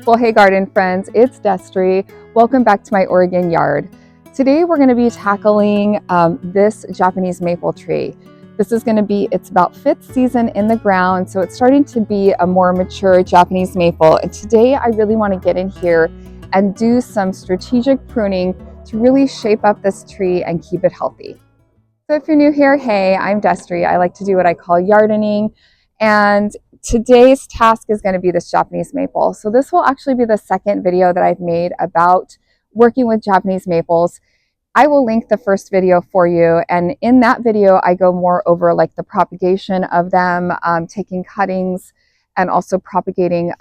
Well, hey garden friends, it's Destry. Welcome back to my Oregon yard. Today we're going to be tackling this Japanese maple tree. This is going to be its about 5th season in the ground, so it's starting to be a more mature Japanese maple. And today I really want to get in here and do some strategic pruning to really shape up this tree and keep it healthy. So if you're new here, hey, I'm Destry. I like to do what I call yardening, and today's task is going to be this Japanese maple. So this will actually be the second video that I've made about working with Japanese maples. I will link the first video for you, and in that video I go more over like the propagation of them, taking cuttings and also propagating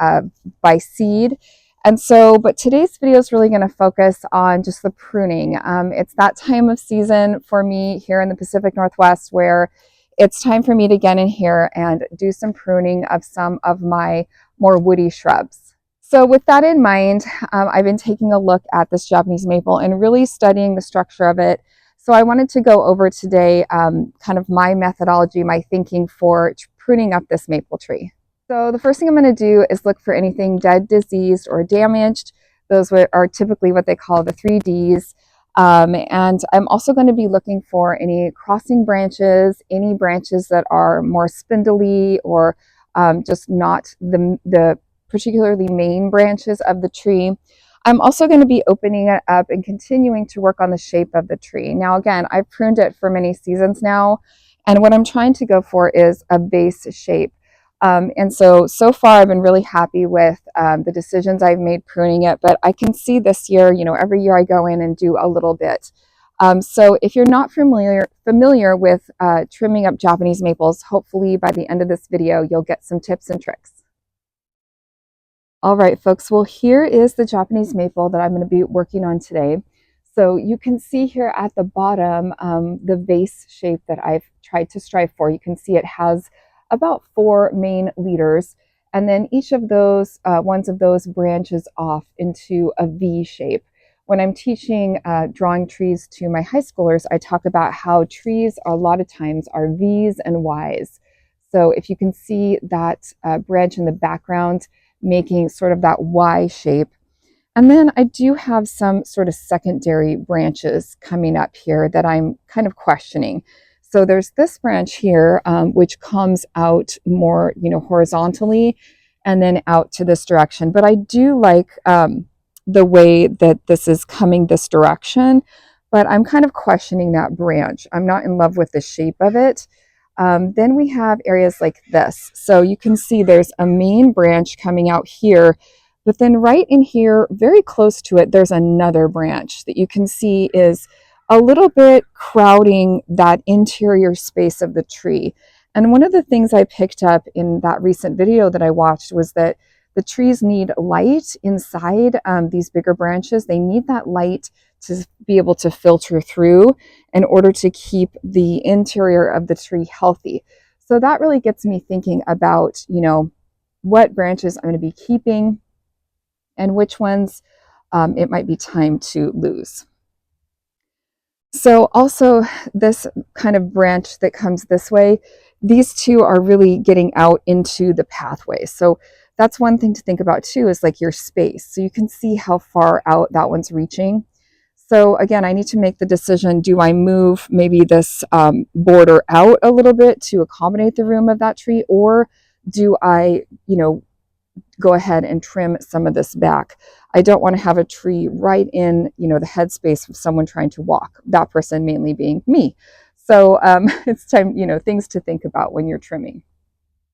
by seed. And so, but today's video is really going to focus on just the pruning. It's that time of season for me here in the Pacific Northwest where it's time for me to get in here and do some pruning of some of my more woody shrubs. So with that in mind, I've been taking a look at this Japanese maple and really studying the structure of it. So I wanted to go over today kind of my methodology, my thinking for pruning up this maple tree. So the first thing I'm going to do is look for anything dead, diseased, or damaged. Those are typically what they call the 3 Ds. And I'm also going to be looking for any crossing branches, any branches that are more spindly or just not the particularly main branches of the tree. I'm also going to be opening it up and continuing to work on the shape of the tree. Now, again, I've pruned it for many seasons now, and what I'm trying to go for is a base shape. And so far I've been really happy with the decisions I've made pruning it, but I can see this year, every year I go in and do a little bit. So if you're not familiar with trimming up Japanese maples, hopefully by the end of this video, you'll get some tips and tricks. All right, folks, well, here is the Japanese maple that I'm going to be working on today. So you can see here at the bottom, the vase shape that I've tried to strive for. You can see it has about 4 main leaders, and then each of those ones of those branches off into a V shape. When I'm teaching drawing trees to my high schoolers, I talk about how trees a lot of times are V's and Y's. So if you can see that branch in the background making sort of that Y shape. And then I do have some sort of secondary branches coming up here that I'm kind of questioning. So there's this branch here, which comes out more, horizontally and then out to this direction. But I do like the way that this is coming this direction, but I'm kind of questioning that branch. I'm not in love with the shape of it. Then we have areas like this. So you can see there's a main branch coming out here, but then right in here, very close to it, there's another branch that you can see is a little bit crowding that interior space of the tree. And one of the things I picked up in that recent video that I watched was that the trees need light inside these bigger branches. They need that light to be able to filter through in order to keep the interior of the tree healthy. So that really gets me thinking about, what branches I'm going to be keeping and which ones it might be time to lose. So also this kind of branch that comes this way, these two are really getting out into the pathway. So that's one thing to think about too, is like your space. So you can see how far out that one's reaching. So again, I need to make the decision, do I move maybe this border out a little bit to accommodate the room of that tree, or do I, go ahead and trim some of this back? I don't want to have a tree right in, the headspace of someone trying to walk, that person mainly being me. So it's time, things to think about when you're trimming.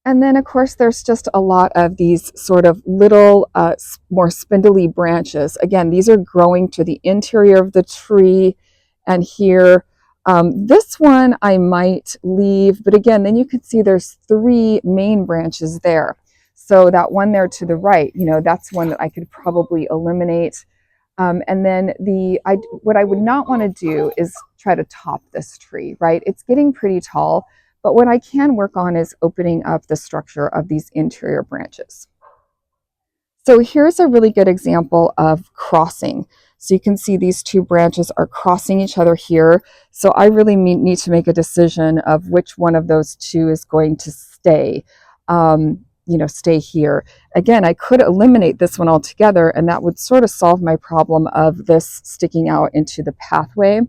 And then of course, there's just a lot of these sort of little, more spindly branches. Again, these are growing to the interior of the tree. And here, this one I might leave, but again, then you can see there's 3 main branches there. So that one there to the right, that's one that I could probably eliminate. And then what I would not want to do is try to top this tree, right? It's getting pretty tall, but what I can work on is opening up the structure of these interior branches. So here's a really good example of crossing. So you can see these 2 branches are crossing each other here. So I really need to make a decision of which one of those 2 is going to stay. stay here. Again, I could eliminate this one altogether, and that would sort of solve my problem of this sticking out into the pathway.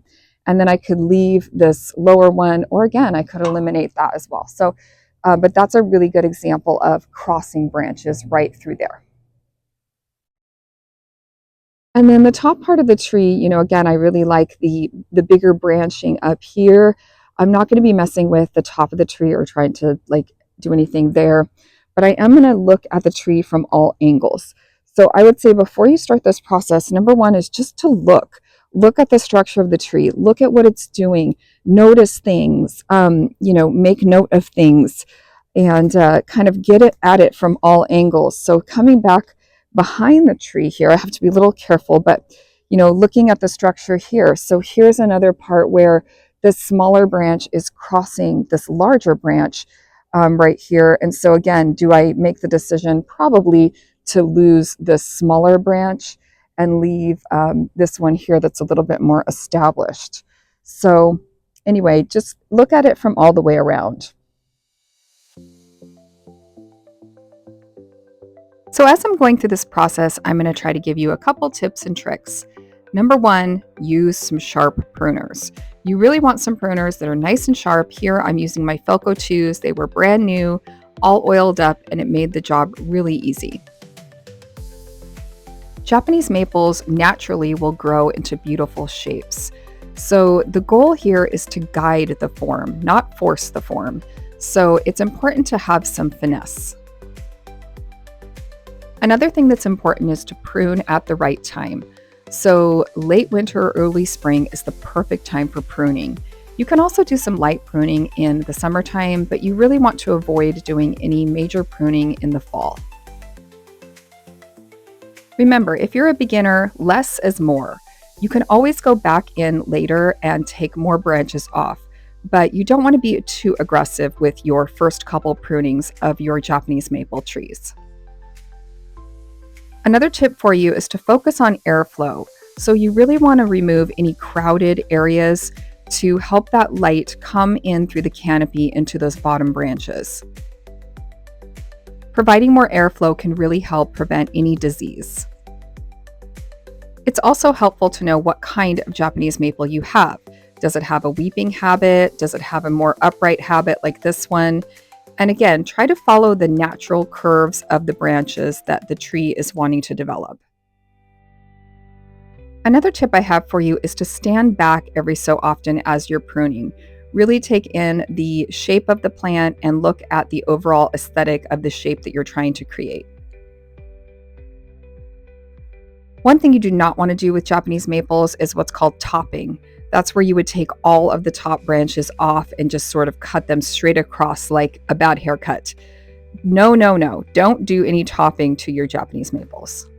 And then I could leave this lower one, or again, I could eliminate that as well. So, but that's a really good example of crossing branches right through there. And then the top part of the tree, again, I really like the bigger branching up here. I'm not going to be messing with the top of the tree or trying to like do anything there, but I am going to look at the tree from all angles. So I would say before you start this process, number one is just to look at the structure of the tree, look at what it's doing, notice things, make note of things, and kind of get it at it from all angles. So coming back behind the tree here, I have to be a little careful, but looking at the structure here. So here's another part where this smaller branch is crossing this larger branch right here. And so again, do I make the decision probably to lose this smaller branch and leave this one here that's a little bit more established? So anyway, just look at it from all the way around. So as I'm going through this process, I'm going to try to give you a couple tips and tricks. Number one, use some sharp pruners. You really want some pruners that are nice and sharp. Here I'm using my Felco 2s. They were brand new, all oiled up, and it made the job really easy. Japanese maples naturally will grow into beautiful shapes. So the goal here is to guide the form, not force the form. So it's important to have some finesse. Another thing that's important is to prune at the right time. So late winter, early spring is the perfect time for pruning. You can also do some light pruning in the summertime, but you really want to avoid doing any major pruning in the fall. Remember, if you're a beginner, less is more. You can always go back in later and take more branches off, but you don't want to be too aggressive with your first couple prunings of your Japanese maple trees. Another tip for you is to focus on airflow. So you really want to remove any crowded areas to help that light come in through the canopy into those bottom branches. Providing more airflow can really help prevent any disease. It's also helpful to know what kind of Japanese maple you have. Does it have a weeping habit? Does it have a more upright habit like this one? And again, try to follow the natural curves of the branches that the tree is wanting to develop. Another tip I have for you is to stand back every so often as you're pruning. Really take in the shape of the plant and look at the overall aesthetic of the shape that you're trying to create. One thing you do not want to do with Japanese maples is what's called topping. That's where you would take all of the top branches off and just sort of cut them straight across like a bad haircut. No, no, no. Don't do any topping to your Japanese maples.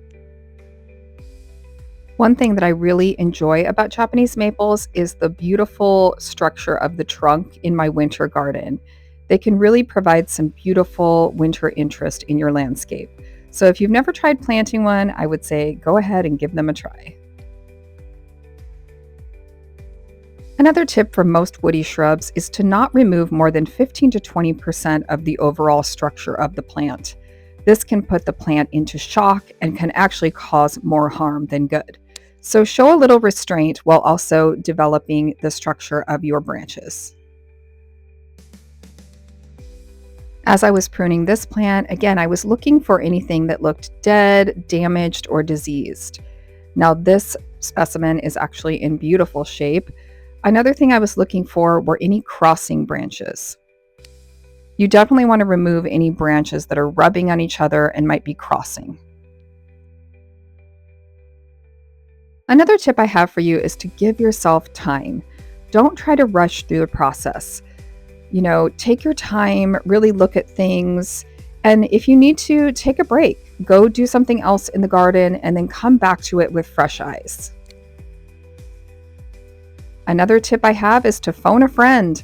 One thing that I really enjoy about Japanese maples is the beautiful structure of the trunk in my winter garden. They can really provide some beautiful winter interest in your landscape. So if you've never tried planting one, I would say go ahead and give them a try. Another tip for most woody shrubs is to not remove more than 15 to 20% of the overall structure of the plant. This can put the plant into shock and can actually cause more harm than good. So show a little restraint while also developing the structure of your branches. As I was pruning this plant, again, I was looking for anything that looked dead, damaged, or diseased. Now this specimen is actually in beautiful shape. Another thing I was looking for were any crossing branches. You definitely want to remove any branches that are rubbing on each other and might be crossing. Another tip I have for you is to give yourself time. Don't try to rush through the process. Take your time, really look at things, and if you need to, take a break. Go do something else in the garden and then come back to it with fresh eyes. Another tip I have is to phone a friend.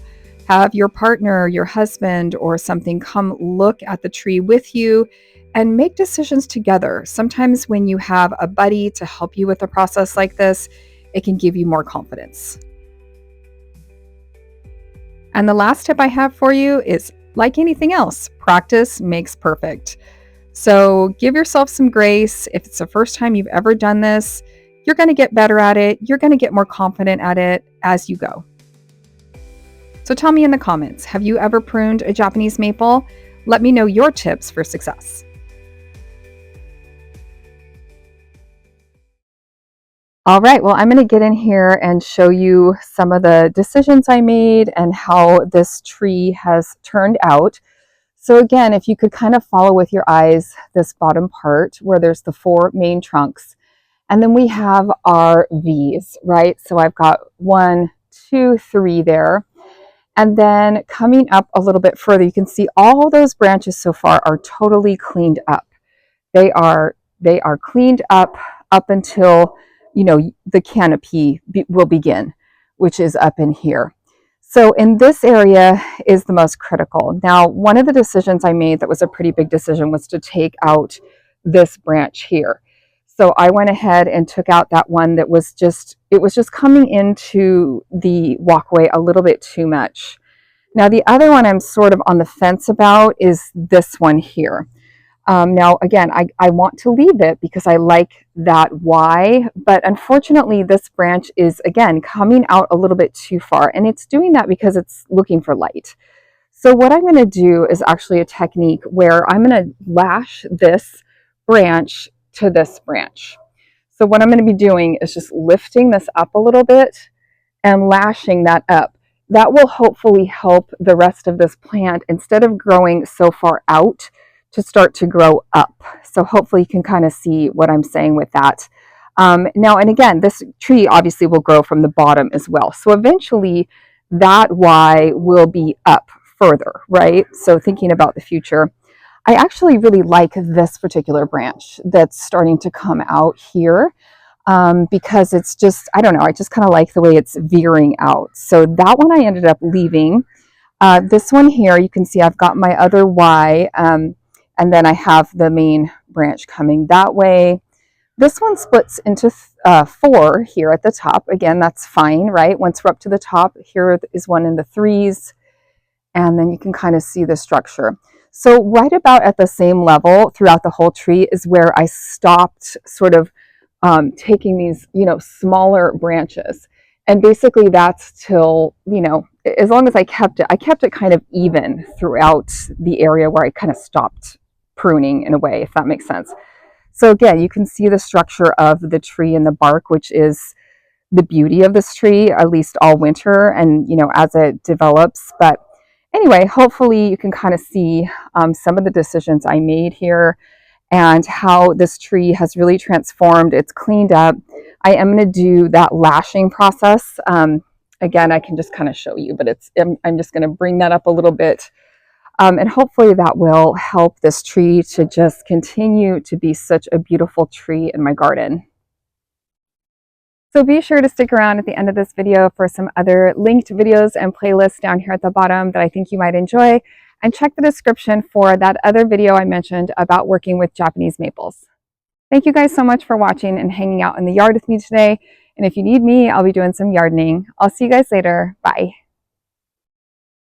Have your partner, your husband, or something come look at the tree with you and make decisions together. Sometimes when you have a buddy to help you with a process like this, it can give you more confidence. And the last tip I have for you is like anything else, practice makes perfect. So give yourself some grace. If it's the first time you've ever done this, you're going to get better at it. You're going to get more confident at it as you go. So tell me in the comments, have you ever pruned a Japanese maple? Let me know your tips for success. All right, well, I'm going to get in here and show you some of the decisions I made and how this tree has turned out. So again, if you could kind of follow with your eyes this bottom part where there's the 4 main trunks, and then we have our V's, right? So I've got 1, 2, 3 there. And then coming up a little bit further, you can see all those branches so far are totally cleaned up. They are cleaned up until, you know, the canopy will begin, which is up in here. So in this area is the most critical. Now, one of the decisions I made that was a pretty big decision was to take out this branch here. So I went ahead and took out that one that was just coming into the walkway a little bit too much. Now, the other one I'm sort of on the fence about is this one here. Now, again, I want to leave it because I like that Y, but unfortunately this branch is, again, coming out a little bit too far, and it's doing that because it's looking for light. So what I'm going to do is actually a technique where I'm going to lash this branch to this branch. So what I'm going to be doing is just lifting this up a little bit and lashing that up. That will hopefully help the rest of this plant, instead of growing so far out, to start to grow up. So hopefully you can kind of see what I'm saying with that. Now, and again, this tree obviously will grow from the bottom as well. So eventually that Y will be up further, right? So thinking about the future, I actually really like this particular branch that's starting to come out here. Because it's just, I don't know, I just kind of like the way it's veering out. So that one I ended up leaving. This one here, you can see I've got my other Y, and then I have the main branch coming that way. This one splits into 4 here at the top. Again, that's fine, right? Once we're up to the top, here is one in the 3s, and then you can kind of see the structure. So right about at the same level throughout the whole tree is where I stopped sort of taking these, you know, smaller branches. And basically that's till, you know, as long as I kept it kind of even throughout the area where I kind of stopped pruning in a way, if that makes sense. So again, you can see the structure of the tree and the bark, which is the beauty of this tree, at least all winter and, you know, as it develops. But anyway, hopefully you can kind of see some of the decisions I made here and how this tree has really transformed. It's cleaned up. I am going to do that lashing process. Again, I can just kind of show you, but I'm just going to bring that up a little bit. And hopefully that will help this tree to just continue to be such a beautiful tree in my garden. So be sure to stick around at the end of this video for some other linked videos and playlists down here at the bottom that I think you might enjoy. And check the description for that other video I mentioned about working with Japanese maples. Thank you guys so much for watching and hanging out in the yard with me today. And if you need me, I'll be doing some gardening. I'll see you guys later. Bye.